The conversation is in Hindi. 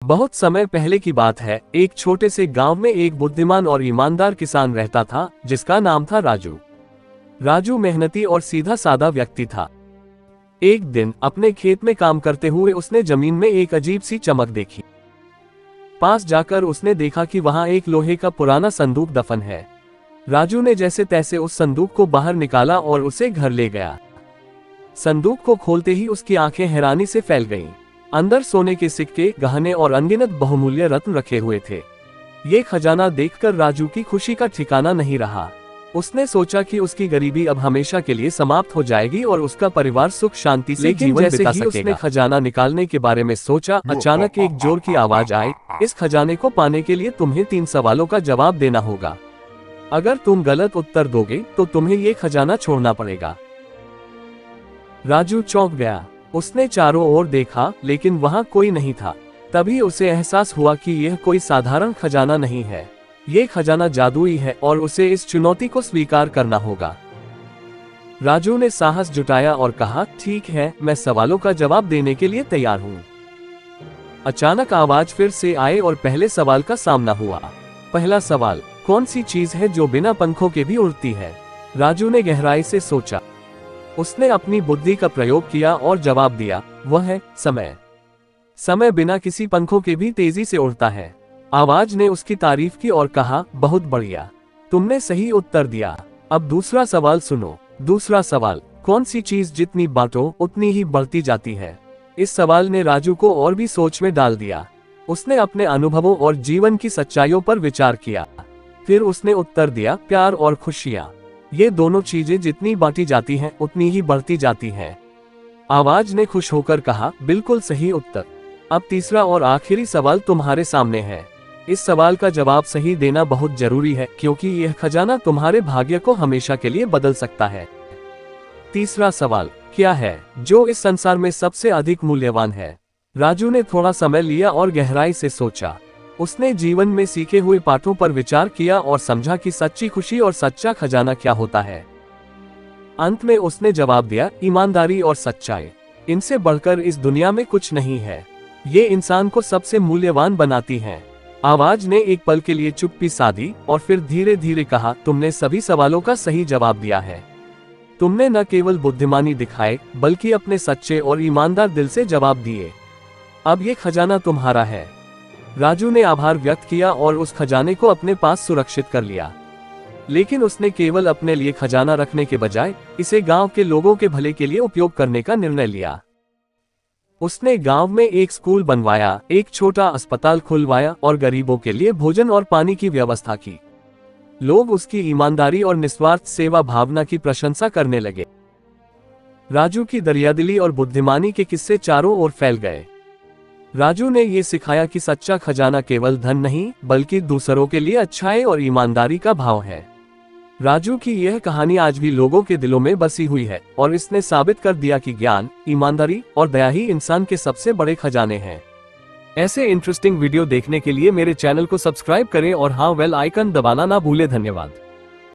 बहुत समय पहले की बात है। एक छोटे से गांव में एक बुद्धिमान और ईमानदार किसान रहता था, जिसका नाम था राजू। राजू मेहनती और सीधा साधा व्यक्ति था। एक दिन अपने खेत में काम करते हुए उसने जमीन में एक अजीब सी चमक देखी। पास जाकर उसने देखा कि वहां एक लोहे का पुराना संदूक दफन है। राजू ने जैसे तैसे उस संदूक को बाहर निकाला और उसे घर ले गया। संदूक को खोलते ही उसकी आंखें हैरानी से फैल गईं। अंदर सोने के सिक्के, गहने और अनगिनत बहुमूल्य रत्न रखे हुए थे। ये खजाना देखकर राजू की खुशी का ठिकाना नहीं रहा। उसने सोचा कि उसकी गरीबी अब हमेशा के लिए समाप्त हो जाएगी और उसका परिवार सुख शांति से जीवन बिता सकेगा। उसने खजाना निकालने के बारे में सोचा, अचानक एक जोर की आवाज आई, इस खजाने को पाने के लिए तुम्हें 3 सवालों का जवाब देना होगा। अगर तुम गलत उत्तर दोगे तो तुम्हें ये खजाना छोड़ना पड़ेगा। राजू चौंक गया। उसने चारों ओर देखा, लेकिन वहां कोई नहीं था। तभी उसे एहसास हुआ कि यह कोई साधारण खजाना नहीं है। यह खजाना जादुई है और उसे इस चुनौती को स्वीकार करना होगा। राजू ने साहस जुटाया और कहा, ठीक है, मैं सवालों का जवाब देने के लिए तैयार हूं। अचानक आवाज फिर से आई और पहले सवाल का सामना हुआ। पहला सवाल, कौन सी चीज है जो बिना पंखों के भी उड़ती है? राजू ने गहराई से सोचा। उसने अपनी बुद्धि का प्रयोग किया और जवाब दिया, वह है समय। समय बिना किसी पंखों के भी तेजी से उड़ता है। आवाज ने उसकी तारीफ की और कहा, बहुत बढ़िया, तुमने सही उत्तर दिया। अब दूसरा सवाल सुनो। दूसरा सवाल, कौन सी चीज जितनी बांटो उतनी ही बढ़ती जाती है? इस सवाल ने राजू को और भी सोच में डाल दिया। उसने अपने अनुभवों और जीवन की सच्चाइयों पर विचार किया। फिर उसने उत्तर दिया, प्यार और खुशियां। ये दोनों चीजें जितनी बांटी जाती हैं उतनी ही बढ़ती जाती हैं। आवाज ने खुश होकर कहा, बिल्कुल सही उत्तर। अब तीसरा और आखिरी सवाल तुम्हारे सामने है। इस सवाल का जवाब सही देना बहुत जरूरी है, क्योंकि यह खजाना तुम्हारे भाग्य को हमेशा के लिए बदल सकता है। तीसरा सवाल, क्या है जो इस संसार में सबसे अधिक मूल्यवान है? राजू ने थोड़ा समय लिया और गहराई से सोचा। उसने जीवन में सीखे हुए पाठों पर विचार किया और समझा कि सच्ची खुशी और सच्चा खजाना क्या होता है। अंत में उसने जवाब दिया, ईमानदारी और सच्चाई। इनसे बढ़कर इस दुनिया में कुछ नहीं है। ये इंसान को सबसे मूल्यवान बनाती हैं। आवाज ने एक पल के लिए चुप्पी साधी और फिर धीरे धीरे कहा, तुमने सभी सवालों का सही जवाब दिया है। तुमने न केवल बुद्धिमानी दिखाए, बल्कि अपने सच्चे और ईमानदार दिल से जवाब दिए। अब ये खजाना तुम्हारा है। राजू ने आभार व्यक्त किया और उस खजाने को अपने पास सुरक्षित कर लिया। लेकिन उसने केवल अपने लिए खजाना रखने के बजाय इसे गांव के लोगों के भले के लिए उपयोग करने का निर्णय लिया। उसने गांव में एक स्कूल बनवाया, एक छोटा अस्पताल खुलवाया और गरीबों के लिए भोजन और पानी की व्यवस्था की। लोग उसकी ईमानदारी और निस्वार्थ सेवा भावना की प्रशंसा करने लगे। राजू की दरियादिली और बुद्धिमानी के किस्से चारों ओर फैल गए। राजू ने ये सिखाया कि सच्चा खजाना केवल धन नहीं, बल्कि दूसरों के लिए अच्छाई और ईमानदारी का भाव है। राजू की यह कहानी आज भी लोगों के दिलों में बसी हुई है और इसने साबित कर दिया कि ज्ञान, ईमानदारी और दया ही इंसान के सबसे बड़े खजाने हैं। ऐसे इंटरेस्टिंग वीडियो देखने के लिए मेरे चैनल को सब्सक्राइब करें और हाँ, बेल आइकन दबाना ना भूलें। धन्यवाद।